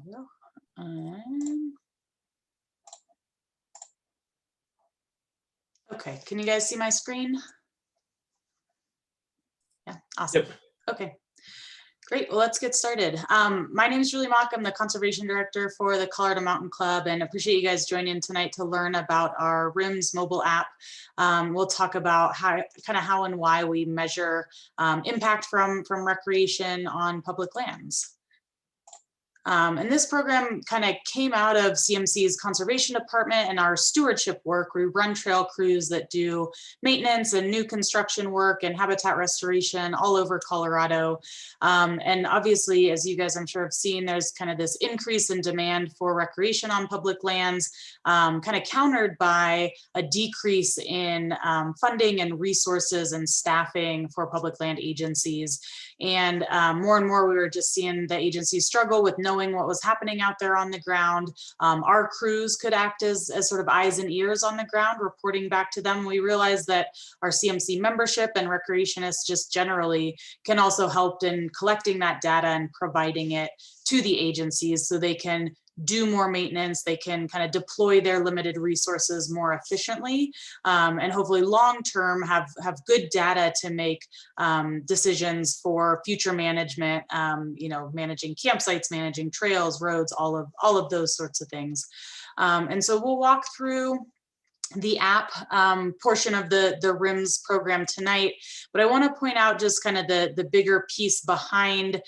we go. Okay, can you guys see my screen? Yeah, awesome. Yep. Okay, great. Well, let's get started. My name is Julie Mock. I'm the Conservation Director for the Colorado Mountain Club, and appreciate you guys joining tonight to learn about our RIMS mobile app. We'll talk about how and why we measure impact from recreation on public lands. And this program kind of came out of CMC's conservation department and our stewardship work. We run trail crews that do maintenance and new construction work and habitat restoration all over Colorado. And obviously, as you guys I'm sure have seen, there's kind of this increase in demand for recreation on public lands, kind of countered by a decrease in funding and resources and staffing for public land agencies. And more and more, we were just seeing the agencies struggle with knowing what was happening out there on the ground. Our crews could act as sort of eyes and ears on the ground, reporting back to them. We realized that our CMC membership and recreationists just generally can also help in collecting that data and providing it to the agencies so they can do more maintenance, they can kind of deploy their limited resources more efficiently, and hopefully long-term have good data to make decisions for future management, you know, managing campsites, managing trails, roads, all of those sorts of things. And so we'll walk through the app portion of the RIMS program tonight, but I want to point out just kind of the bigger piece behind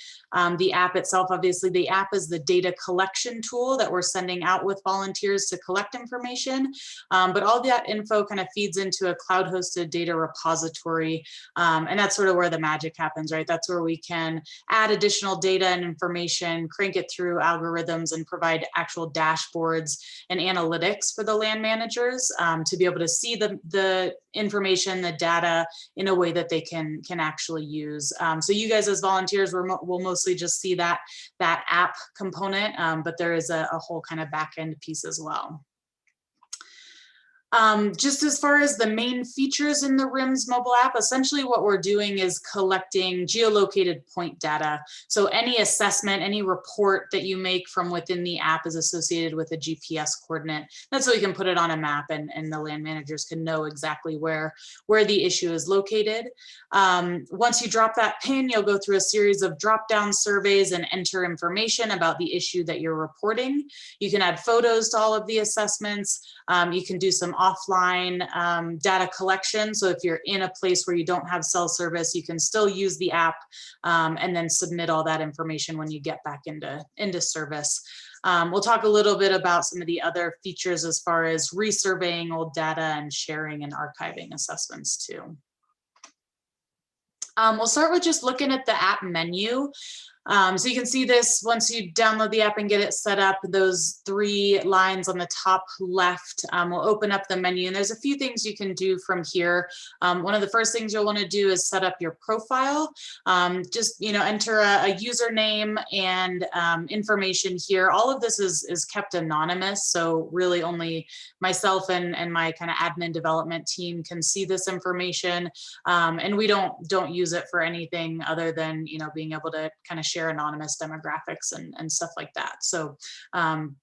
the app itself. Obviously, the app is the data collection tool that we're sending out with volunteers to collect information, but all that info kind of feeds into a cloud-hosted data repository, and that's sort of where the magic happens, right? That's where we can add additional data and information, crank it through algorithms, and provide actual dashboards and analytics for the land managers to be able to see the information, the data in a way that they can actually use. So you guys as volunteers will mostly just see that app component, but there is a whole kind of back end piece as well. Just as far as the main features in the RIMS mobile app, essentially what we're doing is collecting geolocated point data. So any assessment, any report that you make from within the app is associated with a GPS coordinate. That's so we can put it on a map and the land managers can know exactly where the issue is located. Once you drop that pin, you'll go through a series of drop-down surveys and enter information about the issue that you're reporting. You can add photos to all of the assessments. You can do some offline data collection. So if you're in a place where you don't have cell service, you can still use the app and then submit all that information when you get back into service. We'll talk a little bit about some of the other features as far as resurveying old data and sharing and archiving assessments too. We'll start with just looking at the app menu. So you can see this once you download the app and get it set up, those three lines on the top left will open up the menu, and there's a few things you can do from here. One of the first things you'll want to do is set up your profile. Just, you know, enter a username and information here. All of this is kept anonymous, so really only myself and my kind of admin development team can see this information, and we don't use it for anything other than, you know, being able to kind of share anonymous demographics and stuff like that. So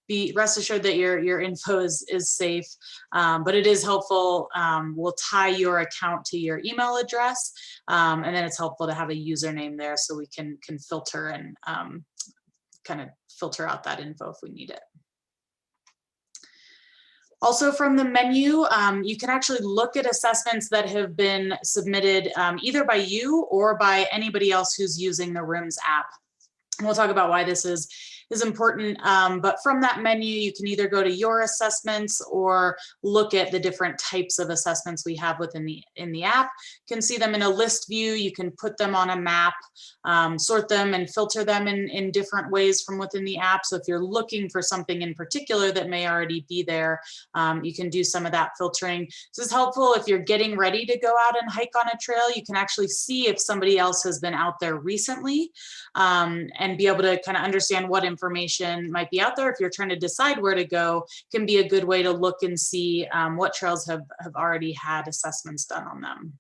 be rest assured that your info is safe, but it is helpful. We'll tie your account to your email address, and then it's helpful to have a username there so we can filter and kind of filter out that info if we need it. Also from the menu, you can actually look at assessments that have been submitted either by you or by anybody else who's using the RIMS app. And we'll talk about why this is important, but from that menu, you can either go to your assessments or look at the different types of assessments we have within the app. You can see them in a list view. You can put them on a map, sort them and filter them in different ways from within the app. So if you're looking for something in particular that may already be there, you can do some of that filtering. This is helpful if you're getting ready to go out and hike on a trail. You can actually see if somebody else has been out there recently, and be able to kind of understand what information might be out there. If you're trying to decide where to go, can be a good way to look and see what trails have already had assessments done on them.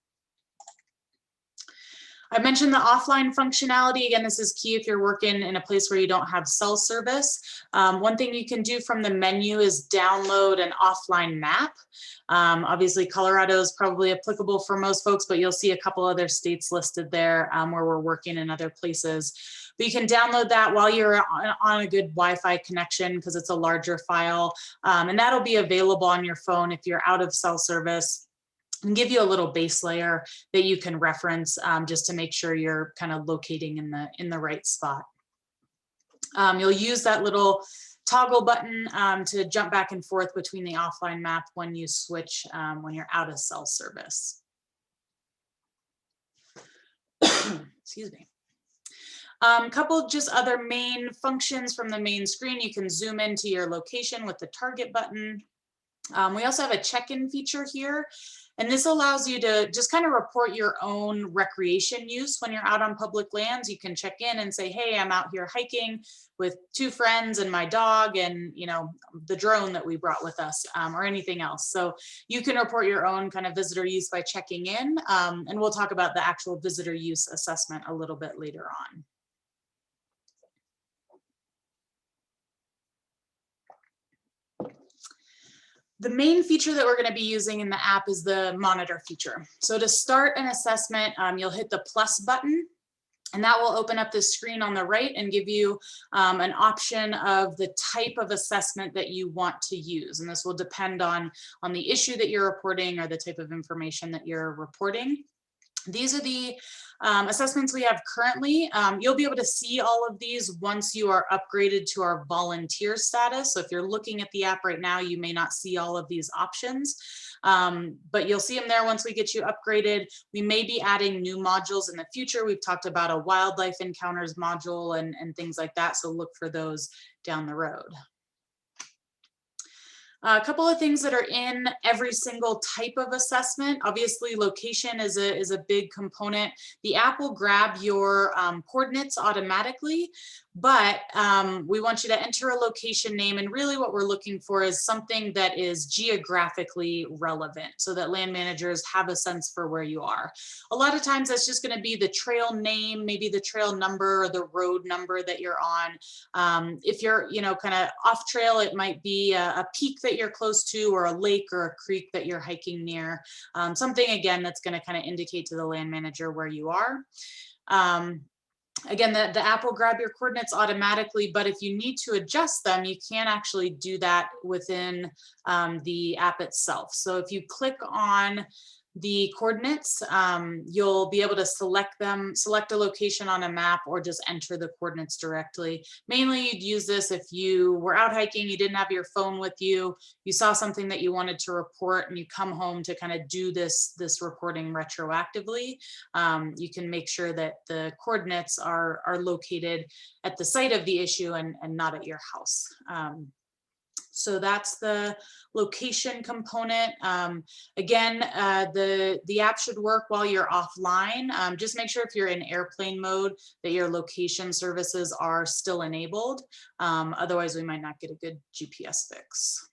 I mentioned the offline functionality. Again, this is key if you're working in a place where you don't have cell service. One thing you can do from the menu is download an offline map. Obviously, Colorado is probably applicable for most folks, but you'll see a couple other states listed there where we're working in other places. But you can download that while you're on a good Wi-Fi connection because it's a larger file. And that'll be available on your phone if you're out of cell service, and give you a little base layer that you can reference just to make sure you're kind of locating in the right spot. You'll use that little toggle button to jump back and forth between the offline map when you switch when you're out of cell service. Excuse me. Couple just other main functions from the main screen. You can zoom into your location with the target button. We also have a check-in feature here. And this allows you to just kind of report your own recreation use when you're out on public lands. You can check in and say, hey, I'm out here hiking with 2 friends and my dog and, you know, the drone that we brought with us or anything else. So you can report your own kind of visitor use by checking in. And we'll talk about the actual visitor use assessment a little bit later on. The main feature that we're going to be using in the app is the monitor feature. So to start an assessment, you'll hit the plus button, and that will open up this screen on the right and give you an option of the type of assessment that you want to use. And this will depend on the issue that you're reporting or the type of information that you're reporting. These are the assessments we have currently. You'll be able to see all of these once you are upgraded to our volunteer status. So if you're looking at the app right now, you may not see all of these options, but you'll see them there once we get you upgraded. We may be adding new modules in the future. We've talked about a wildlife encounters module and things like that. So look for those down the road. A couple of things that are in every single type of assessment. Obviously, location is a big component. The app will grab your coordinates automatically, but we want you to enter a location name. And really what we're looking for is something that is geographically relevant so that land managers have a sense for where you are. A lot of times that's just going to be the trail name, maybe the trail number or the road number that you're on. If you're, you know, kind of off trail, it might be a peak that you're close to or a lake or a creek that you're hiking near. Something, again, that's going to kind of indicate to the land manager where you are. Again, the app will grab your coordinates automatically, but if you need to adjust them, you can actually do that within the app itself. So if you click on the coordinates, you'll be able to select a location on a map or just enter the coordinates directly. Mainly you'd use this if you were out hiking, you didn't have your phone with you, you saw something that you wanted to report and you come home to kind of do this reporting retroactively. You can make sure that the coordinates are located at the site of the issue and not at your house. So that's the location component. Again, the app should work while you're offline. Just make sure if you're in airplane mode that your location services are still enabled. Otherwise, we might not get a good GPS fix.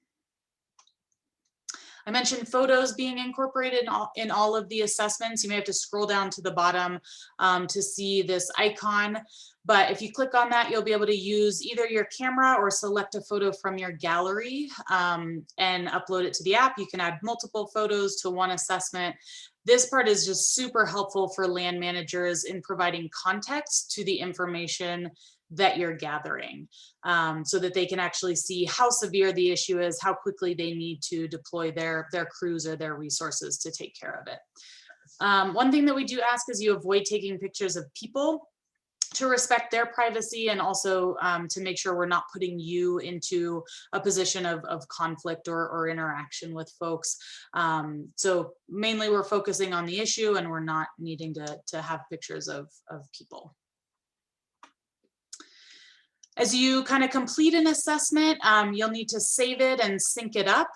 I mentioned photos being incorporated in all of the assessments. You may have to scroll down to the bottom to see this icon. But if you click on that, you'll be able to use either your camera or select a photo from your gallery and upload it to the app. You can add multiple photos to one assessment. This part is just super helpful for land managers in providing context to the information that you're gathering so that they can actually see how severe the issue is, how quickly they need to deploy their crews or their resources to take care of it. One thing that we do ask is you avoid taking pictures of people to respect their privacy and also to make sure we're not putting you into a position of conflict or interaction with folks. So mainly we're focusing on the issue and we're not needing to have pictures of people. As you kind of complete an assessment, you'll need to save it and sync it up.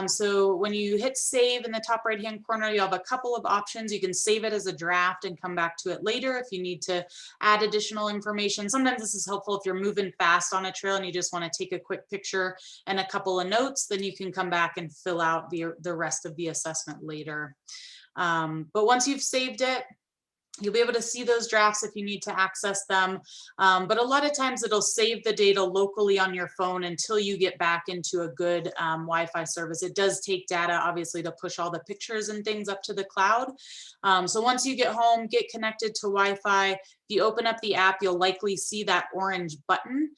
So when you hit save in the top right-hand corner, you'll have a couple of options. You can save it as a draft and come back to it later if you need to add additional information. Sometimes this is helpful if you're moving fast on a trail and you just want to take a quick picture and a couple of notes, then you can come back and fill out the rest of the assessment later. But once you've saved it, You'll be able to see those drafts if you need to access them, but a lot of times it'll save the data locally on your phone until you get back into a good Wi-Fi service. It does take data, obviously, to push all the pictures and things up to the cloud. So once you get home, get connected to Wi-Fi. If you open up the app, you'll likely see that orange button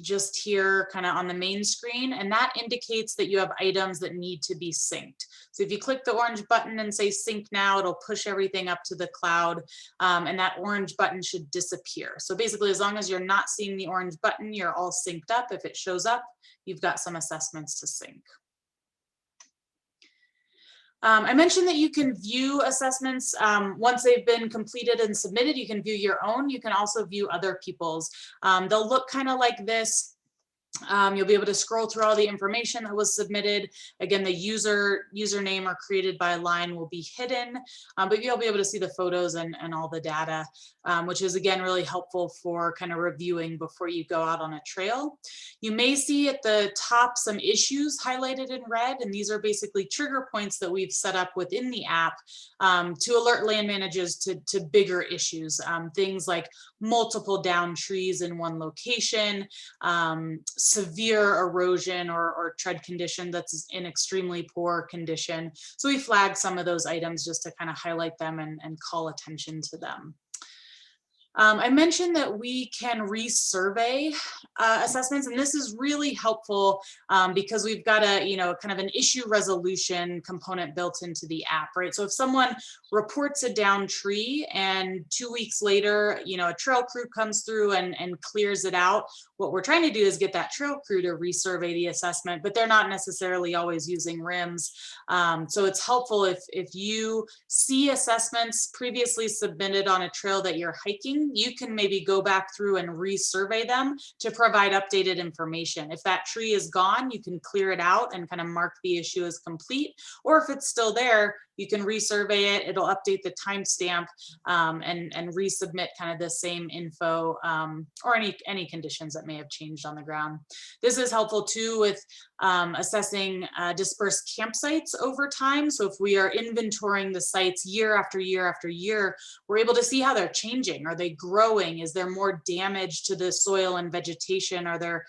just here kind of on the main screen, and that indicates that you have items that need to be synced. So if you click the orange button and say sync now, it'll push everything up to the cloud, and that orange button should disappear. So basically, as long as you're not seeing the orange button, you're all synced up. If it shows up, you've got some assessments to sync. I mentioned that you can view assessments once they've been completed and submitted. You can view your own. You can also view other people's. They'll look kind of like this. You'll be able to scroll through all the information that was submitted. Again, the username or created by line will be hidden, but you'll be able to see the photos and all the data, which is again really helpful for kind of reviewing before you go out on a trail. You may see at the top some issues highlighted in red, and these are basically trigger points that we've set up within the app to alert land managers to bigger issues, things like multiple downed trees in one location, severe erosion or tread condition that's in extremely poor condition. So we flag some of those items just to kind of highlight them and call attention to them. I mentioned that we can resurvey assessments, and this is really helpful because we've got a, kind of an issue resolution component built into the app, right? So if someone reports a downed tree and 2 weeks later, a trail crew comes through and clears it out, what we're trying to do is get that trail crew to resurvey the assessment, but they're not necessarily always using RIMS. So it's helpful if you see assessments previously submitted on a trail that you're hiking, you can maybe go back through and resurvey them to provide updated information. If that tree is gone, you can clear it out and kind of mark the issue as complete. Or if it's still there, you can resurvey it. It'll update the timestamp and resubmit kind of the same info or any conditions that may have changed on the ground. This is helpful too with assessing dispersed campsites over time. So if we are inventorying the sites year after year after year, we're able to see how they're changing. Are they growing? Is there more damage to the soil and vegetation? Are there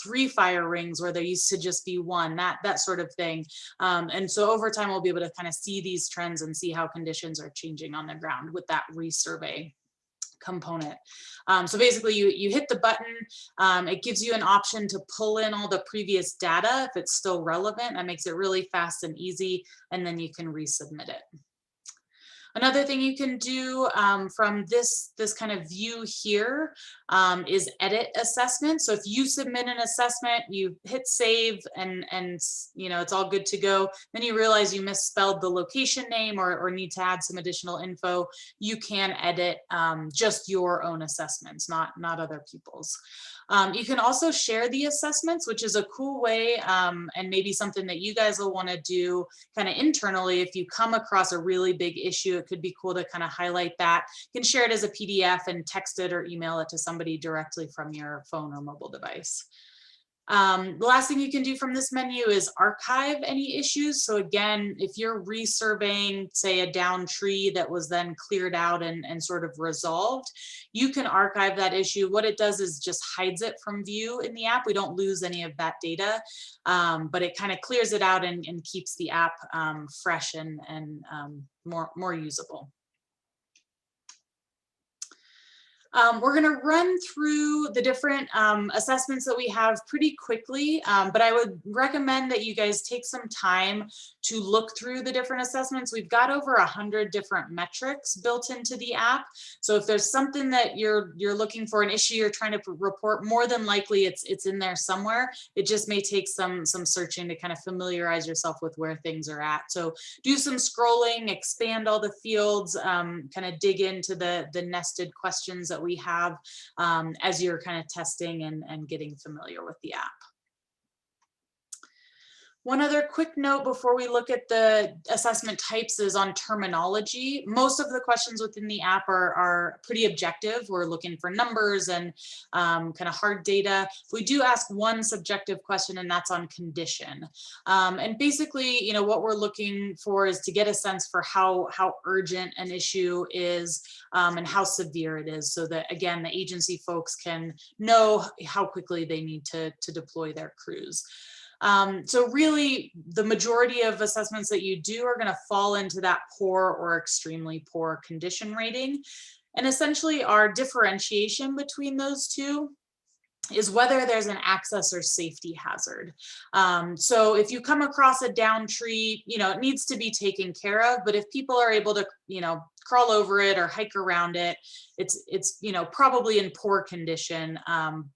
3 fire rings where there used to just be 1? That sort of thing. And so over time, we'll be able to kind of see these trends and see how conditions are changing on the ground with that resurvey component. So basically you hit the button, it gives you an option to pull in all the previous data if it's still relevant. That makes it really fast and easy, and then you can resubmit it. Another thing you can do from this kind of view here is edit assessment. So if you submit an assessment, you hit save and it's all good to go. Then you realize you misspelled the location name or need to add some additional info. You can edit just your own assessments, not other people's. You can also share the assessments, which is a cool way and maybe something that you guys will want to do kind of internally. If you come across a really big issue, it could be cool to kind of highlight that. You can share it as a PDF and text it or email it to somebody directly from your phone or mobile device. The last thing you can do from this menu is archive any issues. So again, if you're resurveying, say, a downed tree that was then cleared out and sort of resolved, you can archive that issue. What it does is just hides it from view in the app. We don't lose any of that data, but it kind of clears it out and keeps the app fresh and more usable. We're going to run through the different assessments that we have pretty quickly, but I would recommend that you guys take some time to look through the different assessments. We've got over 100 different metrics built into the app. So if there's something that you're looking for, an issue you're trying to report, more than likely it's in there somewhere. It just may take some searching to kind of familiarize yourself with where things are at. So do some scrolling, expand all the fields, kind of dig into the nested questions that we have as you're kind of testing and getting familiar with the app. One other quick note before we look at the assessment types is on terminology. Most of the questions within the app are pretty objective. We're looking for numbers and kind of hard data. We do ask one subjective question, and that's on condition. And basically, you know, what we're looking for is to get a sense for how urgent an issue is and how severe it is, so that, again, the agency folks can know how quickly they need to deploy their crews. So really, the majority of assessments that you do are going to fall into that poor or extremely poor condition rating. And essentially, our differentiation between those two is whether there's an access or safety hazard. So if you come across a down tree, you know, it needs to be taken care of, but if people are able to, you know, crawl over it or hike around it, it's you know, probably in poor condition,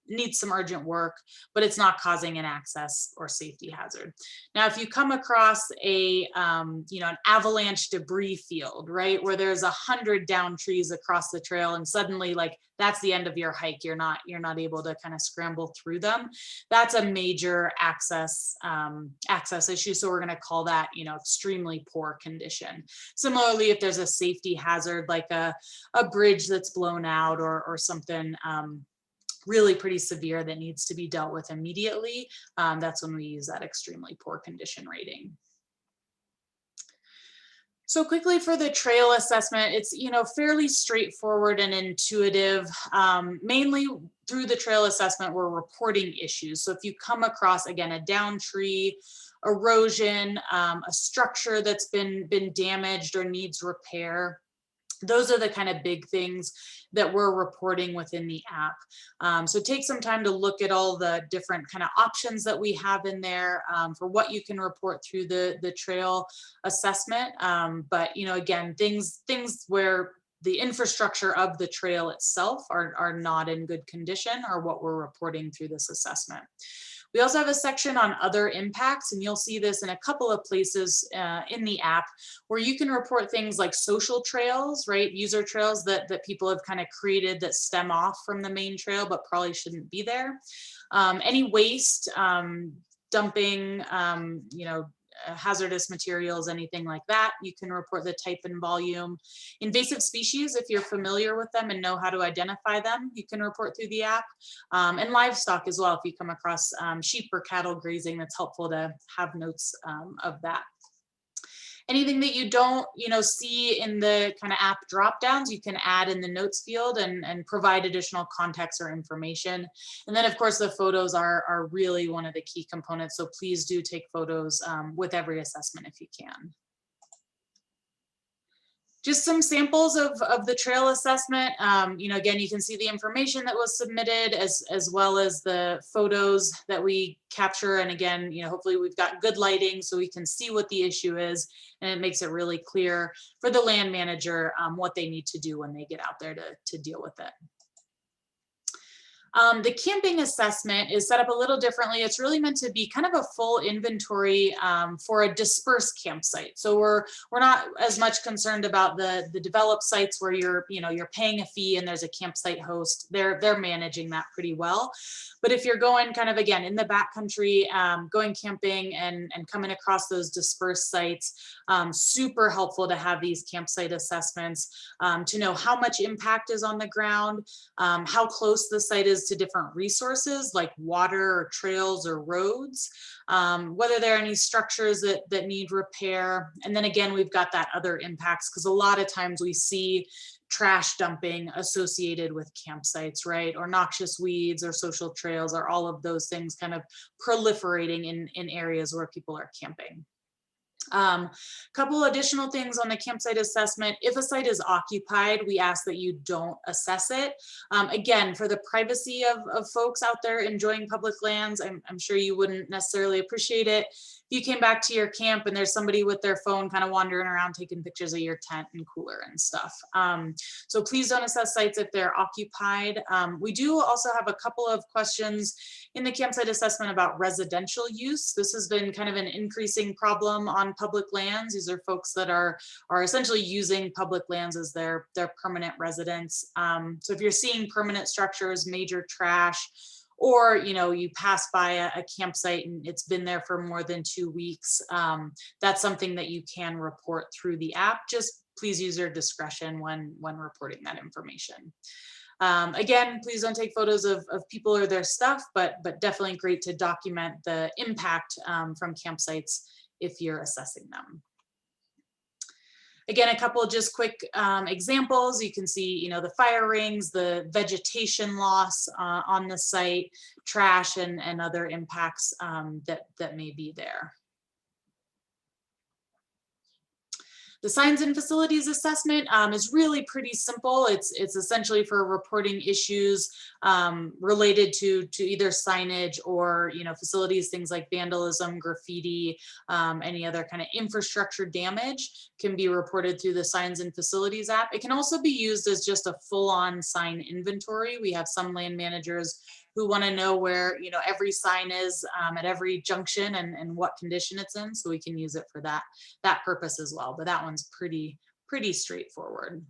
needs some urgent work, but it's not causing an access or safety hazard. Now, if you come across a you know, an avalanche debris field, right, where there's 100 down trees across the trail, and suddenly, like, that's the end of your hike, you're not able to kind of scramble through them, that's a major access issue. So we're going to call that, you know, extremely poor condition. Similarly, if there's a safety hazard like a bridge that's blown out or something really pretty severe that needs to be dealt with immediately, that's when we use that extremely poor condition rating. So quickly for the trail assessment, it's, you know, fairly straightforward and intuitive. Mainly through the trail assessment, we're reporting issues. So if you come across, again, a down tree, erosion, a structure that's been damaged or needs repair, those are the kind of big things that we're reporting within the app. So take some time to look at all the different kind of options that we have in there for what you can report through the trail assessment. But, you know, again, things where the infrastructure of the trail itself are not in good condition are what we're reporting through this assessment. We also have a section on other impacts, and you'll see this in a couple of places in the app where you can report things like social trails, right? User trails that people have kind of created that stem off from the main trail but probably shouldn't be there. Any waste, dumping, you know, hazardous materials, anything like that, you can report the type and volume. Invasive species, if you're familiar with them and know how to identify them, you can report through the app. And livestock as well, if you come across sheep or cattle grazing, that's helpful to have notes of that. Anything that you don't, you know, see in the kind of app drop downs, you can add in the notes field and provide additional context or information. And then, of course, the photos are really one of the key components. So please do take photos with every assessment if you can. Just some samples of the trail assessment. You know, again, you can see the information that was submitted as well as the photos that we capture. And again, you know, hopefully we've got good lighting so we can see what the issue is, and it makes it really clear for the land manager what they need to do when they get out there to deal with it. The camping assessment is set up a little differently. It's really meant to be kind of a full inventory for a dispersed campsite. So we're not as much concerned about the developed sites where you're paying a fee and there's a campsite host. They're managing that pretty well. But if you're going kind of, again, in the backcountry, going camping and coming across those dispersed sites, super helpful to have these campsite assessments to know how much impact is on the ground, how close the site is to different resources like water or trails or roads, whether there are any structures that need repair. And then again, we've got that other impacts, because a lot of times we see trash dumping associated with campsites, right? Or noxious weeds or social trails, or all of those things kind of proliferating in areas where people are camping. Couple additional things on the campsite assessment. If a site is occupied, we ask that you don't assess it. Again, for the privacy of folks out there enjoying public lands, I'm sure you wouldn't necessarily appreciate it if you came back to your camp and there's somebody with their phone kind of wandering around taking pictures of your tent and cooler and stuff. So please don't assess sites if they're occupied. We do also have a couple of questions in the campsite assessment about residential use. This has been kind of an increasing problem on public lands. These are folks that are essentially using public lands as their permanent residence. So if you're seeing permanent structures, major trash, or, you know, you pass by a campsite and it's been there for more than 2 weeks, that's something that you can report through the app. Just please use your discretion when reporting that information. Again, please don't take photos of people or their stuff, but definitely great to document the impact from campsites if you're assessing them. Again, a couple of just quick examples. You can see, you know, the fire rings, the vegetation loss on the site, trash, and other impacts that may be there. The signs and facilities assessment is really pretty simple. It's essentially for reporting issues related to either signage or, you know, facilities, things like vandalism, graffiti, any other kind of infrastructure damage can be reported through the signs and facilities app. It can also be used as just a full-on sign inventory. We have some land managers who want to know where, you know, every sign is at every junction and what condition it's in, so we can use it for that purpose as well. But that one's pretty straightforward.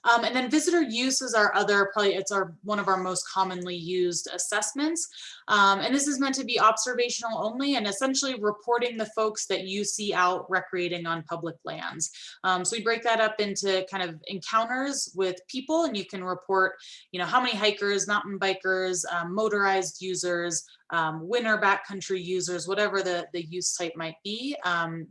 And then visitor use is our other, it's one of our most commonly used assessments. And this is meant to be observational only and essentially reporting the folks that you see out recreating on public lands. So we break that up into kind of encounters with people, and you can report, you know, how many hikers, mountain bikers, motorized users, winter backcountry users, whatever the use type might be.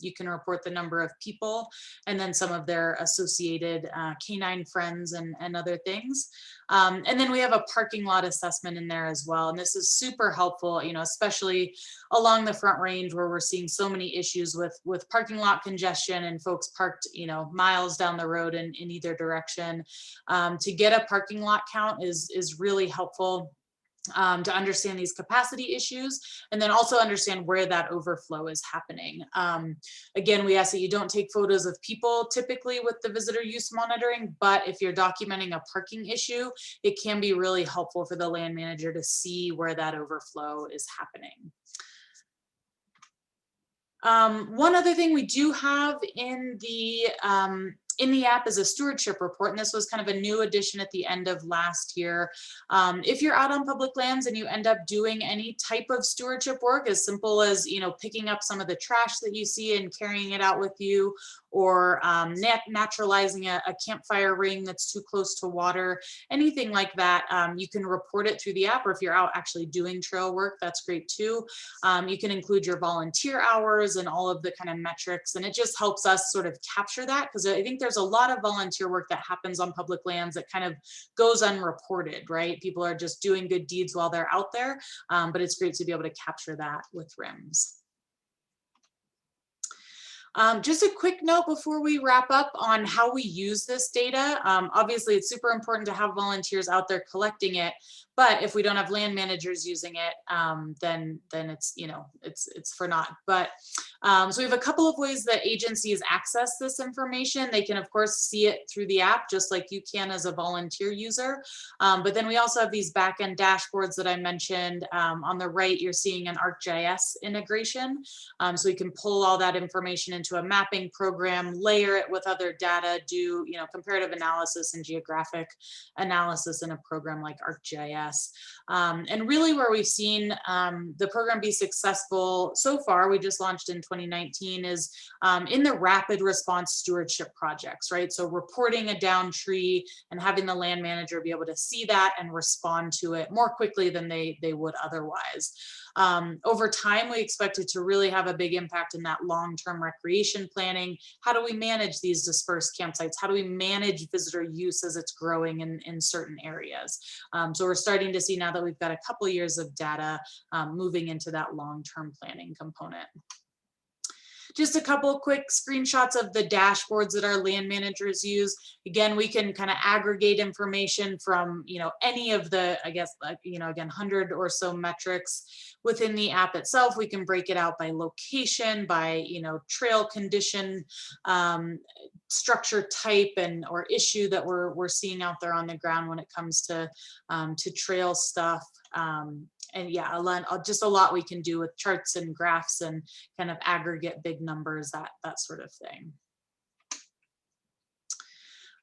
You can report the number of people and then some of their associated canine friends and other things. And then we have a parking lot assessment in there as well. And this is super helpful, you know, especially along the Front Range where we're seeing so many issues with parking lot congestion and folks parked, you know, miles down the road in either direction. To get a parking lot count is really helpful. To understand these capacity issues and then also understand where that overflow is happening. Again, we ask that you don't take photos of people typically with the visitor use monitoring, but if you're documenting a parking issue, it can be really helpful for the land manager to see where that overflow is happening. One other thing we do have in the app is a stewardship report, and this was kind of a new addition at the end of last year. If you're out on public lands and you end up doing any type of stewardship work, as simple as, you know, picking up some of the trash that you see and carrying it out with you, or naturalizing a campfire ring that's too close to water, anything like that, you can report it through the app. Or if you're out actually doing trail work, that's great too. You can include your volunteer hours and all of the kind of metrics, and it just helps us sort of capture that, because I think there's a lot of volunteer work that happens on public lands that kind of goes unreported, right? People are just doing good deeds while they're out there, but it's great to be able to capture that with RIMS. Just a quick note before we wrap up on how we use this data. Obviously, it's super important to have volunteers out there collecting it, but if we don't have land managers using it, then it's, you know, it's for naught. But so we have a couple of ways that agencies access this information. They can, of course, see it through the app, just like you can as a volunteer user. But then we also have these back-end dashboards that I mentioned. On the right, you're seeing an ArcGIS integration. So we can pull all that information into a mapping program, layer it with other data, do, you know, comparative analysis and geographic analysis in a program like ArcGIS. And really where we've seen the program be successful so far, we just launched in 2019, is in the rapid response stewardship projects, right? So reporting a downed tree and having the land manager be able to see that and respond to it more quickly than they would otherwise. Over time, we expect it to really have a big impact in that long-term recreation planning. How do we manage these dispersed campsites? How do we manage visitor use as it's growing in certain areas? So we're starting to see now that we've got a couple of years of data moving into that long-term planning component. Just a couple quick screenshots of the dashboards that our land managers use. Again, we can kind of aggregate information from, you know, any of the, I guess, you know, again, 100 or so metrics within the app itself. We can break it out by location, by, you know, trail condition, structure type, and or issue that we're seeing out there on the ground when it comes to trail stuff. And yeah, just a lot we can do with charts and graphs and kind of aggregate big numbers, that sort of thing.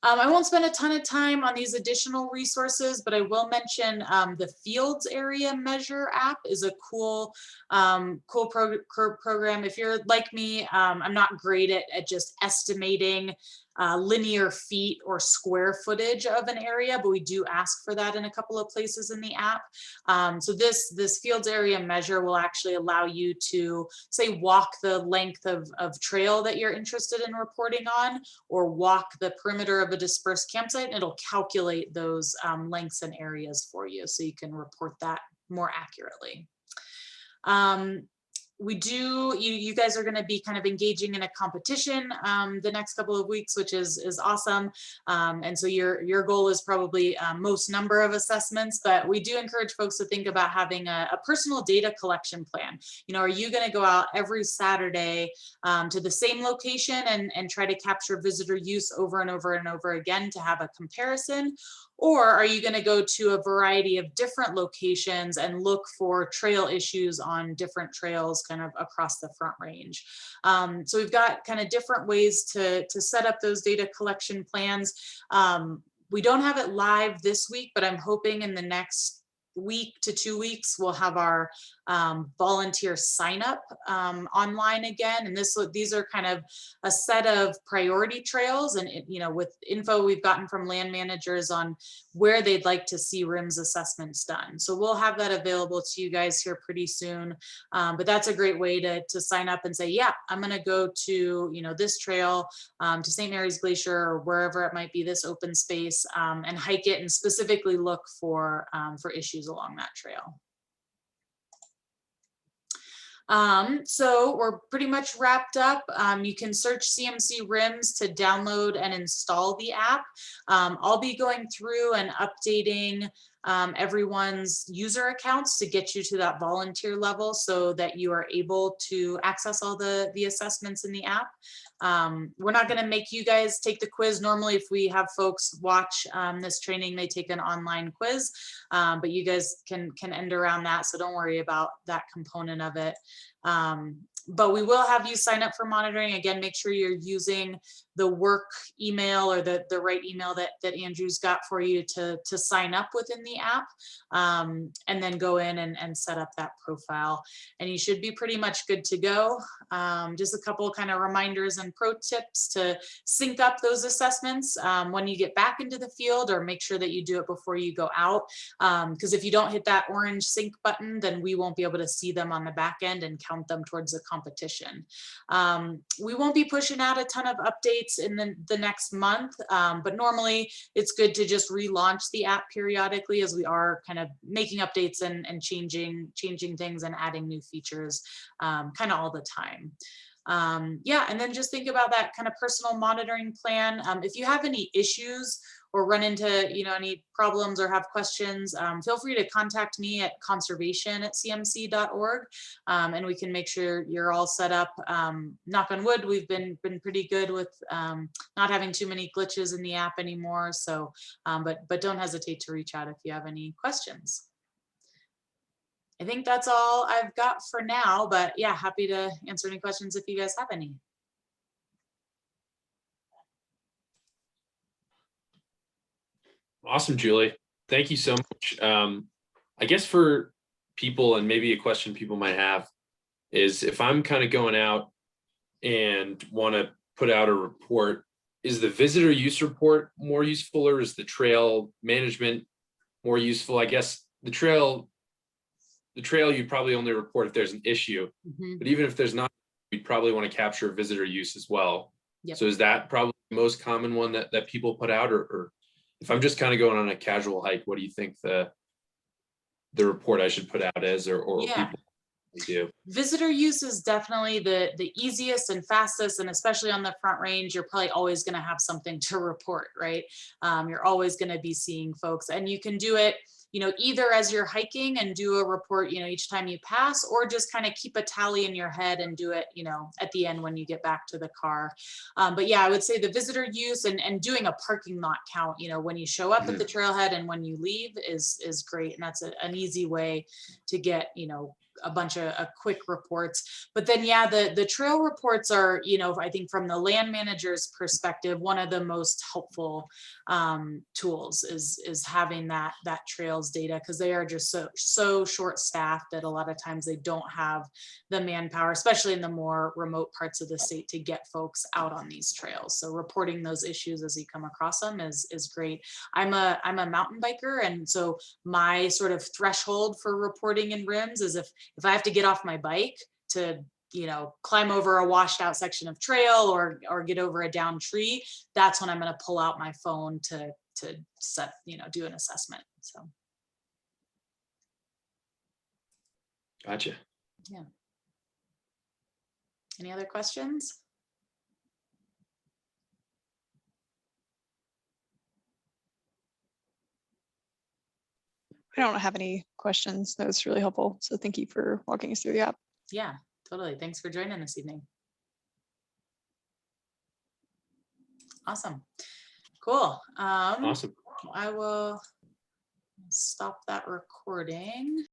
I won't spend a ton of time on these additional resources, but I will mention the Fields Area Measure app is a cool, program. If you're like me, I'm not great at just estimating linear feet or square footage of an area, but we do ask for that in a couple of places in the app. So this Fields Area Measure will actually allow you to, say, walk the length of trail that you're interested in reporting on, or walk the perimeter of a dispersed campsite, and it'll calculate those lengths and areas for you so you can report that more accurately. You guys are going to be kind of engaging in a competition the next couple of weeks, which is awesome. And so your goal is probably most number of assessments, but we do encourage folks to think about having a personal data collection plan. You know, are you going to go out every Saturday to the same location and try to capture visitor use over and over and over again to have a comparison? Or are you going to go to a variety of different locations and look for trail issues on different trails kind of across the Front Range? So we've got kind of different ways to set up those data collection plans. We don't have it live this week, but I'm hoping in the next week to 2 weeks we'll have our volunteer sign up online again, and these are kind of a set of priority trails, and you know, with info we've gotten from land managers on where they'd like to see RIMS assessments done. So we'll have that available to you guys here pretty soon, but that's a great way to sign up and say, yeah, I'm going to go to, you know, this trail to St. Mary's Glacier or wherever it might be, this open space, and hike it and specifically look for issues along that trail. So we're pretty much wrapped up. You can search CMC RIMS to download and install the app. I'll be going through and updating everyone's user accounts to get you to that volunteer level so that you are able to access all the assessments in the app. We're not going to make you guys take the quiz. Normally, if we have folks watch this training, they take an online quiz, but you guys can end around that, so don't worry about that component of it. But we will have you sign up for monitoring. Again, make sure you're using the work email or the right email that Andrew's got for you to sign up within the app, and then go in and set up that profile. And you should be pretty much good to go. Just a couple kind of reminders and pro tips to sync up those assessments when you get back into the field, or make sure that you do it before you go out. Because if you don't hit that orange sync button, then we won't be able to see them on the back end and count them towards the competition. We won't be pushing out a ton of updates in the next month, but normally it's good to just relaunch the app periodically, as we are kind of making updates and changing things and adding new features kind of all the time. Yeah, and then just think about that kind of personal monitoring plan. If you have any issues or run into, you know, any problems or have questions, feel free to contact me at conservation@cmc.org, and we can make sure you're all set up. Knock on wood, we've been pretty good with not having too many glitches in the app anymore. So, but don't hesitate to reach out if you have any questions. I think that's all I've got for now, but yeah, happy to answer any questions if you guys have any. Awesome, Julie. Thank you so much. I guess for people, and maybe a question people might have, is if I'm kind of going out and want to put out a report, is the visitor use report more useful, or is the trail management more useful? I guess the trail you'd probably only report if there's an issue, but even if there's not, you'd probably want to capture visitor use as well. Yep. So is that probably the most common one that people put out, or if I'm just kind of going on a casual hike, what do you think the report I should put out is, or yeah, people do? Visitor use is definitely the easiest and fastest, and especially on the Front Range, you're probably always going to have something to report, right? You're always going to be seeing folks, and you can do it, you know, either as you're hiking and do a report, you know, each time you pass, or just kind of keep a tally in your head and do it, you know, at the end when you get back to the car. But yeah, I would say the visitor use and doing a parking lot count, you know, when you show up at the trailhead and when you leave is great. And that's an easy way to get, you know, a bunch of quick reports. But then, yeah, the trail reports are, I think from the land manager's perspective, one of the most helpful tools is having that trails data, because they are just so short staffed that a lot of times they don't have the manpower, especially in the more remote parts of the state, to get folks out on these trails. So reporting those issues as you come across them is great. I'm a mountain biker, and so my sort of threshold for reporting in RIMS is if I have to get off my bike to climb over a washed out section of trail or get over a down tree, that's when I'm going to pull out my phone to set, do an assessment. So Gotcha. Yeah. Any other questions? I don't have any questions. That was really helpful. So thank you for walking us through the app. Yeah, totally. Thanks for joining this evening. Awesome. Cool. Awesome. I will stop that recording.